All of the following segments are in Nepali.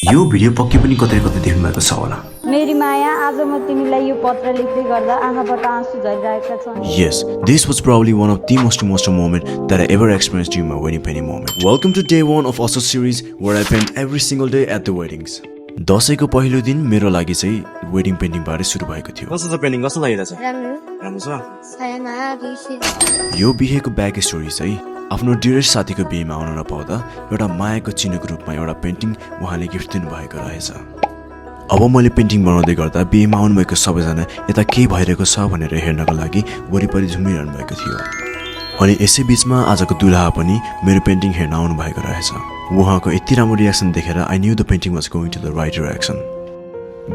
यो भिडियो पक्कै पनि कतै कतै देख्नु भएको छ होला। मेरी माया आज म तिमीलाई यो पत्र लेख्दै गर्दा आँखाबाट आँसु झरिरहेका छन्। Yes, this was probably one of the most emotional moments that I ever experienced during my wedding painting moment. Welcome to day 1 of Osso series where I paint every single day at the weddings. दशैंको पहिलो दिन मेरो लागि चाहिँ वेडिङ पेन्टिङ बारे सुरु भएको थियो। कस्तो छ पेन्टिङ कस्तो लागिरहेछ? राम्रो राम्रो छ। यो बिहेको ब्याक स्टोरी चाहिँ आफ्नो डियरेस्ट साथीको बिहेमा आउन नपाउँदा एउटा मायाको चिन्हको रूपमा एउटा पेन्टिङ उहाँले गिफ्ट दिनुभएको रहेछ। अब मैले पेन्टिङ बनाउँदै गर्दा बिहेमा आउनुभएको सबैजना यता के भइरहेको छ भनेर हेर्नको लागि वरिपरि झुमिरहनु भएको थियो। अनि यसै बीचमा आजको दुल्हा पनि मेरो पेन्टिङ हेर्न आउनु भएको रहेछ। उहाँको यति राम्रो रियाक्सन देखेर I knew the painting was going to the right direction.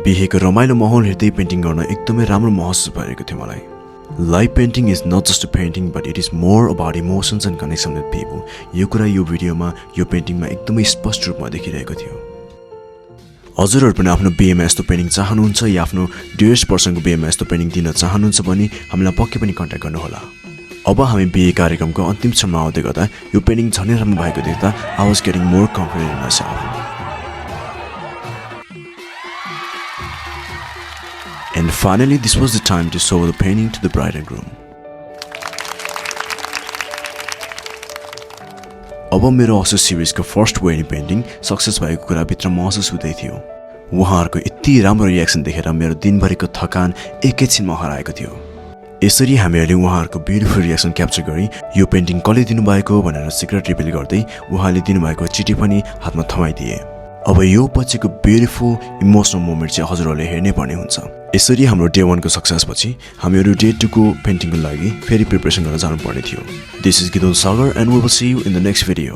बिहेको रमाइलो माहौल हेर्दै पेन्टिङ गर्न एकदमै राम्रो महसुस भइरहेको थियो मलाई। Live painting is not just a painting but it is more about emotions and connection with people. यो कुरा यो भिडियोमा यो पेन्टिङमा एकदमै स्पष्ट रूपमा देखिरहेको थियो। हजुरहरू पनि आफ्नो बिहेमा यस्तो पेन्टिङ चाहनुहुन्छ या आफ्नो डियरेस्ट पर्सनको बिहेमा यस्तो पेन्टिङ दिन चाहनुहुन्छ भने हामीलाई पक्कै पनि कन्ट्याक्ट गर्नुहोला। अब हामी बिहे कार्यक्रमको अन्तिम क्षणमा आउँदै गर्दा यो पेन्टिङ झनै राम्रो भएको देख्दा I was getting more confident in myself. And finally, this was the time to show the painting to the bride and groom. अब मेरो असो सिरिजको फर्स्ट वेडिङ पेन्टिङ सक्सेस भएको कुरा भित्र महसुस हुँदै थियो। उहाँहरूको यति राम्रो रियाक्सन देखेर मेरो दिनभरिको थकान एकैछिनमा हराएको थियो। यसरी हामीहरूले उहाँहरूको ब्युटिफुल रियाक्सन क्याप्चर गरी यो पेन्टिङ कसले दिनुभएको भनेर सिक्रेट रिभिल गर्दै उहाँले दिनुभएको चिठी पनि हातमा थमाइदिए। अब यो पछिको ब्युटिफुल इमोसनल मोमेन्ट चाहिँ हजुरहरूले हेर्नै पर्ने हुन्छ। यसरी हाम्रो डे 1 को सक्सेस पछि हामीहरू डे 2 को पेन्टिङको लागि फेरि प्रिपरेसन गर्न जानुपर्ने थियो। This is Gideon Sagar and we will see you in the next video.